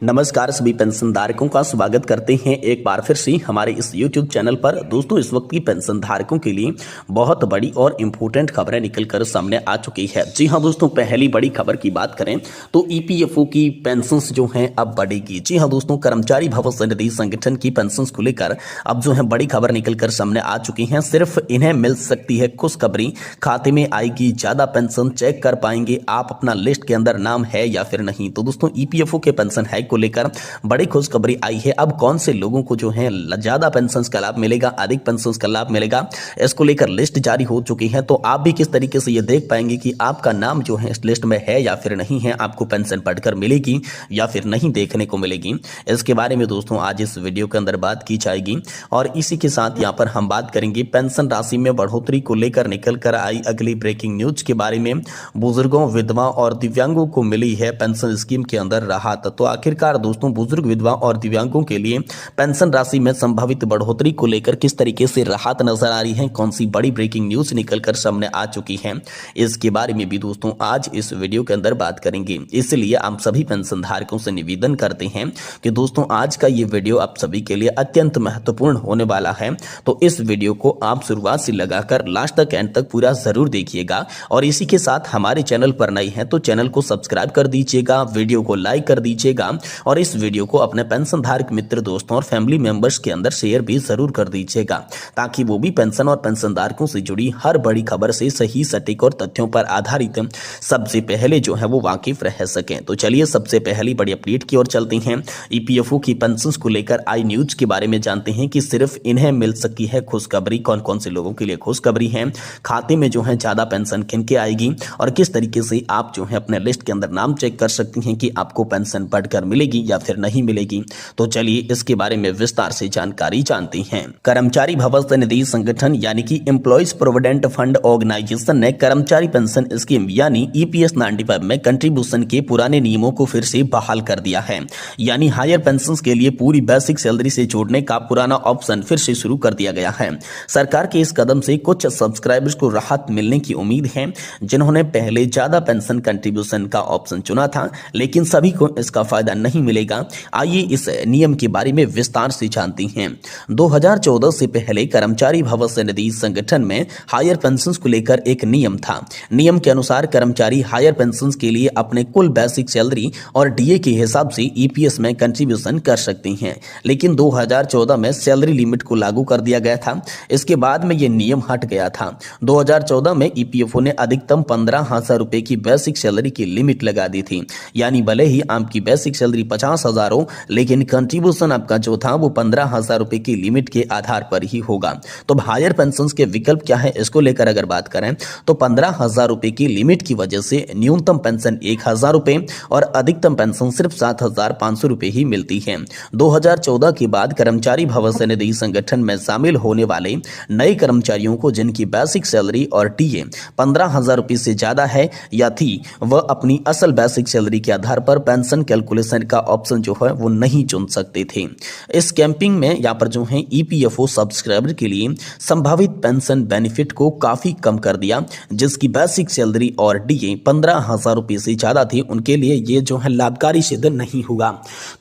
नमस्कार सभी पेंशन धारकों का स्वागत करते हैं एक बार फिर से हमारे इस YouTube चैनल पर। दोस्तों, इस वक्त की पेंशन धारकों के लिए बहुत बड़ी और इम्पोर्टेंट खबरें निकलकर सामने आ चुकी है। जी हां दोस्तों, पहली बड़ी खबर की बात करें तो ईपीएफओ की पेंशन जो हैं अब बढ़ेगी। जी हां दोस्तों, कर्मचारी भविष्य निधि संगठन की पेंशन को लेकर अब जो है बड़ी खबर निकलकर सामने आ चुकी है। सिर्फ इन्हें मिल सकती है खुशखबरी, खाते में आएगी ज्यादा पेंशन, चेक कर पाएंगे आप अपना लिस्ट के अंदर नाम है या फिर नहीं। तो दोस्तों, ईपीएफओ के पेंशन है को लेकर बड़ी खुशखबरी आई है। अब कौन से लोगों को जो है ज्यादा पेंशन का लाभ मिलेगा, अधिक पेंशन का लाभ मिलेगा, इसको लेकर लिस्ट जारी हो चुकी है। तो आप भी किस तरीके से ये देख पाएंगे कि आपका नाम जो है इस लिस्ट में है या फिर नहीं है, आपको पेंशन बढ़कर मिलेगी या फिर नहीं देखने को मिलेगी, इसके बारे में दोस्तों आज इस वीडियो के अंदर बात की जाएगी। और इसी के साथ यहाँ पर हम बात करेंगे पेंशन राशि में बढ़ोतरी को लेकर निकल कर आई अगली ब्रेकिंग न्यूज के बारे में। बुजुर्गों, विधवा और दिव्यांगों को मिली है पेंशन स्कीम के अंदर राहत। तो आखिरकार दोस्तों, बुजुर्ग, विधवा और दिव्यांगों के लिए पेंशन राशि में संभावित बढ़ोतरी को लेकर किस तरीके से राहत नजर आ रही है, कौन सी बड़ी ब्रेकिंग न्यूज निकलकर सामने आ चुकी है, इसके बारे में भी दोस्तों आज इस वीडियो के अंदर बात करेंगे। इसलिए आप सभी पेंशन धारकों से निवेदन करते हैं कि दोस्तों आज का ये वीडियो आप सभी के लिए अत्यंत महत्वपूर्ण होने वाला है। तो इस वीडियो को आप शुरुआत से लगाकर लास्ट तक, एंड तक पूरा जरूर देखिएगा। और इसी के साथ हमारे चैनल पर नए हैं तो चैनल को सब्सक्राइब कर दीजिएगा, वीडियो को लाइक कर दीजिएगा और इस वीडियो को अपने पेंशन धारक मित्र, दोस्तों और फैमिली मेंबर्स के अंदर शेयर भी जरूर कर दीजिएगा, ताकि वो भी पेंशन और पेंशन धारकों से जुड़ी हर बड़ी खबर से सही, सटीक और तथ्यों पर आधारित सबसे पहले जो है वो वाकिफ रह सकें। तो चलिए सबसे पहली बड़ी अपडेट की ओर चलते हैं। ईपीएफओ की पेंशन को लेकर आई न्यूज के बारे में जानते हैं कि सिर्फ इन्हें मिल सकती है खुशखबरी। कौन कौन से लोगों के लिए खुशखबरी है, खाते में जो है ज्यादा पेंशन किनके आएगी और किस तरीके से आप जो है अपने लिस्ट के अंदर नाम चेक कर सकते हैं कि आपको पेंशन बढ़कर मिलेगी या फिर नहीं मिलेगी। तो चलिए इसके बारे में विस्तार से जानकारी जानते हैं। कर्मचारी भविष्य निधि संगठन यानी कि एम्प्लॉइज प्रोविडेंट फंड ऑर्गेनाइजेशन ने कर्मचारी पेंशन स्कीम यानी ईपीएस 95 में कंट्रीब्यूशन के पुराने नियमों को फिर से बहाल कर दिया है। यानी हायर पेंशन के लिए पूरी बेसिक सैलरी से जोड़ने का पुराना ऑप्शन फिर से शुरू कर दिया गया है। सरकार के इस कदम से कुछ सब्सक्राइबर्स को राहत मिलने की उम्मीद है, जिन्होंने पहले ज्यादा पेंशन कंट्रीब्यूशन का ऑप्शन चुना था, लेकिन सभी को इसका फायदा नहीं मिलेगा। आइए इस नियम के बारे में विस्तार से जानते हैं। 2014 से पहले कर्मचारी भविष्य निधि संगठन में हायर पेंशन को लेकर एक नियम था। नियम के अनुसार कर्मचारी हायर पेंशन के लिए अपने कुल बेसिक सैलरी और डीए के हिसाब से ईपीएस में कंट्रीब्यूशन कर सकते हैं, लेकिन 2014 में सैलरी लिमिट को लागू कर दिया गया था। इसके बाद में यह नियम हट गया था। 2014 में ईपीएफओ ने अधिकतम 15,000 रुपए की बेसिक सैलरी की लिमिट लगा दी थी। यानी भले ही आपकी बेसिक सैलरी 50,000 हो, लेकिन कंट्रीब्यूशन आपका जो था वो 15,000 रुपए की लिमिट के आधार पर ही होगा। तो हायर पेंशन के विकल्प क्या है, इसको लेकर अगर बात करें तो 15,000 रुपए की लिमिट की वजह से न्यूनतम पेंशन 1,000 रुपए और अधिकतम पेंशन सिर्फ 7,500 रुपए ही मिलती है। 2014 के बाद कर्मचारी भविष्य निधि संगठन में शामिल होने वाले नए कर्मचारियों को जिनकी बेसिक सैलरी और डीए 15,000 रुपए से ज्यादा है या थी, वह अपनी असल बेसिक सैलरी के आधार पर पेंशन कैलकुलेशन का ऑप्शन जो है वो नहीं चुन सकते थे। इस कैंपिंग में यहाँ पर जो है ईपीएफओ सब्सक्राइबर के लिए संभावित पेंशन बेनिफिट को काफी कम कर दिया। जिसकी बेसिक सैलरी और डीए 15,000 रुपए से ज्यादा थी, उनके लिए ये जो है लाभकारी सिद्ध नहीं होगा।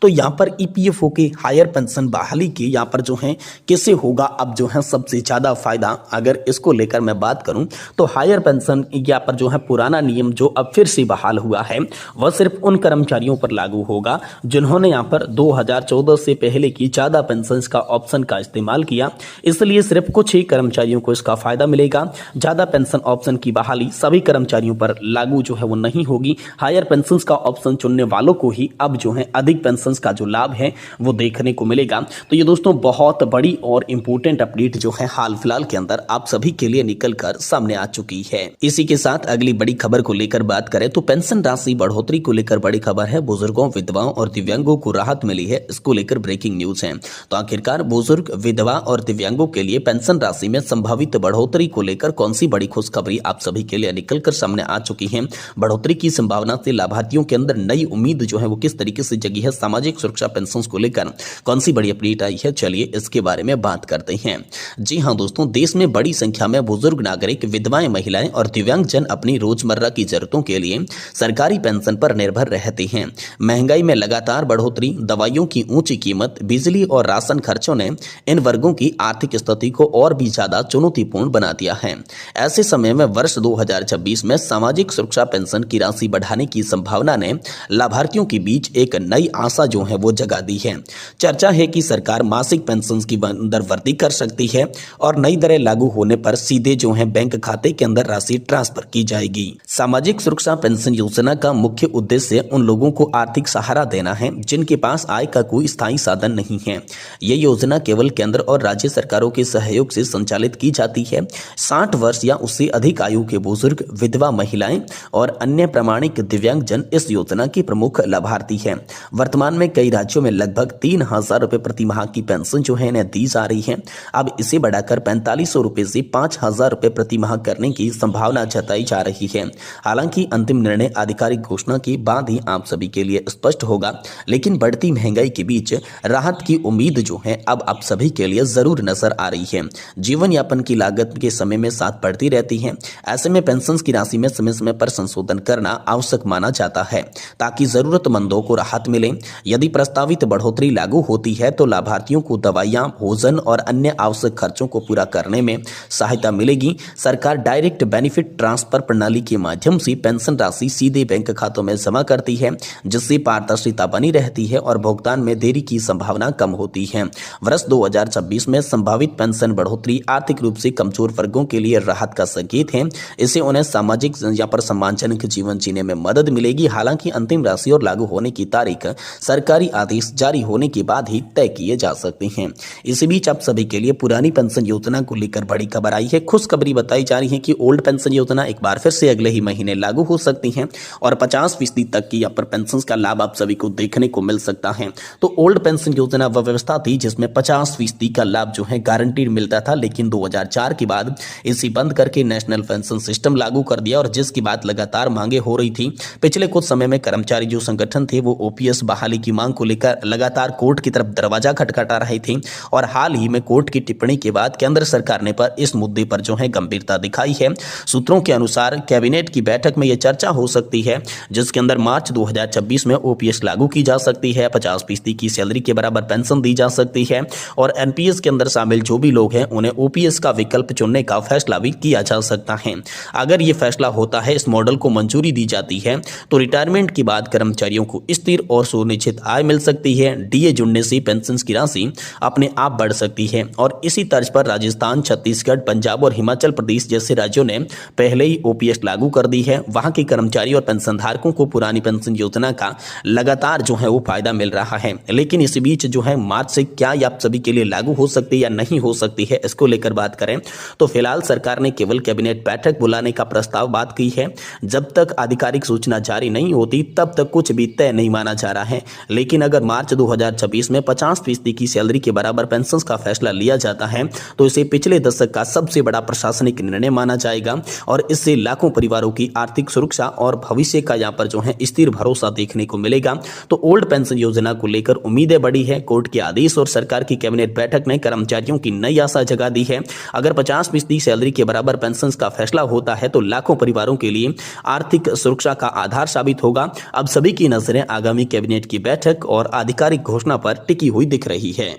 तो यहाँ पर ईपीएफओ के हायर पेंशन बहाली की यहाँ पर जो है कैसे होगा, अब जो है सबसे ज्यादा फायदा अगर इसको लेकर मैं बात करूं तो हायर पेंशन यहाँ पर जो है पुराना नियम जो अब फिर से बहाल हुआ है, वह सिर्फ उन कर्मचारियों पर लागू होगा जिन्होंने यहाँ पर 2014 से पहले की ज्यादा पेंशन का ऑप्शन का इस्तेमाल किया। इसलिए सिर्फ कुछ ही कर्मचारियों को इसका फायदा मिलेगा। ज्यादा पेंशन ऑप्शन की बहाली सभी कर्मचारियों पर लागू जो है वो नहीं होगी। हायर पेंशन का ऑप्शन चुनने वालों को ही अब जो है अधिक पेंशन का जो लाभ है वो देखने को मिलेगा। तो ये दोस्तों बहुत बड़ी और इंपॉर्टेंट अपडेट जो है हाल फिलहाल के अंदर आप सभी के लिए निकल कर सामने आ चुकी है। इसी के साथ अगली बड़ी खबर को लेकर बात करें तो पेंशन राशि बढ़ोतरी को लेकर बड़ी खबर है। बुजुर्गों, विधवाओं और दिव्यांगों को राहत मिली है, इसको लेकर ब्रेकिंग न्यूज है। तो आखिरकार बुजुर्ग, विधवा और दिव्यांगों के लिए पेंशन राशि में संभावित बढ़ोतरी को लेकर कौन सी बड़ी खुशखबरी आप सभी के लिए निकलकर सामने आ चुकी है। बढ़ोतरी की संभावना से लाभार्थियों के अंदर नई उम्मीद जो है वो किस तरीके से जगी है। सामाजिक सुरक्षा पेंशन को लेकर कौन सी बड़ी अपडेट आई है, चलिए इसके बारे में बात करते हैं। जी हाँ दोस्तों, देश में बड़ी संख्या में बुजुर्ग नागरिक, विधवाएं, महिलाएं और दिव्यांग जन अपनी रोजमर्रा की जरूरतों के लिए सरकारी पेंशन पर निर्भर रहते हैं। महंगाई महंगाई में लगातार बढ़ोतरी, दवाइयों की ऊंची कीमत, बिजली और राशन खर्चों ने इन वर्गों की आर्थिक स्थिति को और भी ज्यादा चुनौतीपूर्ण बना दिया है। ऐसे समय में वर्ष 2026 में सामाजिक सुरक्षा पेंशन की राशि बढ़ाने की संभावना ने लाभार्थियों के बीच एक नई आशा जो है वो जगा दी है। चर्चा है कि सरकार मासिक पेंशन की दर वृद्धि कर सकती है और नई दरें लागू होने पर सीधे जो है बैंक खाते के अंदर राशि ट्रांसफर की जाएगी। सामाजिक सुरक्षा पेंशन योजना का मुख्य उद्देश्य उन लोगों को आर्थिक सहारा देना है जिनके पास आय का कोई स्थायी साधन नहीं है। यह योजना केवल केंद्र और राज्य सरकारों के सहयोग से संचालित की जाती है। 60 वर्ष या उससे अधिक आयु के बुजुर्ग, विधवा महिलाएं और अन्य प्रमाणिक दिव्यांगजन इस योजना की प्रमुख लाभार्थी हैं। वर्तमान में कई राज्यों में लगभग 3,000 रुपए प्रति माह की पेंशन जो है इन्हें दी जा रही है। अब इसे बढ़ाकर 4,500 रुपए से 5,000 रुपए प्रति माह करने की संभावना जताई जा रही है। हालांकि अंतिम निर्णय आधिकारिक घोषणा के बाद ही आप सभी के लिए स्पष्ट होगा, लेकिन बढ़ती महंगाई के बीच राहत की उम्मीद जो है अब आप सभी के लिए जरूर नजर आ रही है। जीवन यापन की लागत के समय में साथ बढ़ती रहती है। ऐसे में पेंशन की राशि में समय समय पर संशोधन करना आवश्यक माना जाता है ताकि जरूरतमंदों को राहत मिले। यदि प्रस्तावित बढ़ोतरी लागू होती है तो लाभार्थियों को दवाइयां, भोजन और अन्य आवश्यक खर्चों को पूरा करने में सहायता मिलेगी। सरकार डायरेक्ट बेनिफिट ट्रांसफर प्रणाली के माध्यम से पेंशन राशि सीधे बैंक खातों में जमा करती है, जिससे पारदर्शिता बनी रहती है और भुगतान में देरी की संभावना कम होती है। वर्ष 2026 में संभावित पेंशन बढ़ोतरी आर्थिक रूप से कमजोर वर्गों के लिए राहत का संकेत है। इससे उन्हें सामाजिक या पर सम्मानजनक जीवन जीने में मदद मिलेगी। हालांकि अंतिम राशि और लागू होने की तारीख सरकारी आदेश जारी होने के बाद ही तय किए जा सकते हैं। इसी बीच आप सभी के लिए पुरानी पेंशन योजना को लेकर बड़ी खबर आई है। खुशखबरी बताई जा रही है कि ओल्ड पेंशन योजना एक बार फिर से अगले ही महीने लागू हो सकती है और 50% तक की यहाँ पर पेंशन का लाभ आप सभी को देखने को मिल सकता है। तो ओल्ड पेंशन योजना वह व्यवस्था थी जिसमें 50% का लाभ जो है गारंटीड मिलता था, लेकिन 2004 के बाद इसे बंद करके नेशनल पेंशन सिस्टम लागू कर दिया और जिसके बाद लगातार मांगे हो रही थी। पिछले कुछ समय में कर्मचारी जो संगठन थे वो ओपीएस बहाली की मांग को लेकर लगातार कोर्ट की तरफ दरवाजा खटखटा रहे थे और हाल ही में कोर्ट की टिप्पणी के बाद केंद्र सरकार ने पर इस मुद्दे पर जो है गंभीरता दिखाई है। सूत्रों के अनुसार कैबिनेट की बैठक में यह चर्चा हो सकती है जिसके अंदर मार्च 2026 में ओपीएस लागू की जा सकती है, 50% की सैलरी के बराबर पेंशन दी जा सकती है और एनपीएस के अंदर शामिल जो भी लोग हैं उन्हें ओपीएस का विकल्प चुनने का फैसला भी किया जा सकता है। अगर यह फैसला होता है, इस मॉडल को मंजूरी दी जाती है तो रिटायरमेंट के बाद कर्मचारियों को स्थिर और सुनिश्चित आय मिल सकती है। डीए जुड़ने से पेंशन की राशि अपने आप बढ़ सकती है और इसी तर्ज पर राजस्थान, छत्तीसगढ़, पंजाब और हिमाचल प्रदेश जैसे राज्यों ने पहले ही ओपीएस लागू कर दी है। वहां के कर्मचारी और पेंशनधारकों को पुरानी पेंशन योजना का लगातार जो है वो फायदा मिल रहा है। लेकिन इस बीच जो है मार्च से क्या आप सभी के लिए लागू हो सकती है या नहीं हो सकती है, इसको लेकर बात करें तो फिलहाल सरकार ने केवल कैबिनेट बैठक बुलाने का प्रस्ताव बात की है। जब तक आधिकारिक सूचना जारी नहीं होती तब तक कुछ भी तय नहीं माना जा रहा है। लेकिन अगर मार्च 2026 में 50% की सैलरी के बराबर पेंशन का फैसला लिया जाता है तो इसे पिछले दशक का सबसे बड़ा प्रशासनिक निर्णय माना जाएगा और इससे लाखों परिवारों की आर्थिक सुरक्षा और भविष्य का यहाँ पर जो है स्थिर भरोसा देखने को मिलेगा। तो ओल्ड पेंशन योजना को लेकर उम्मीदें बढ़ी है। कोर्ट के आदेश और सरकार की कैबिनेट बैठक ने कर्मचारियों की नई आशा जगा दी है। अगर 50% सैलरी के बराबर पेंशन का फैसला होता है तो लाखों परिवारों के लिए आर्थिक सुरक्षा का आधार साबित होगा। अब सभी की नजरें आगामी कैबिनेट की बैठक और आधिकारिक घोषणा पर टिकी हुई दिख रही है।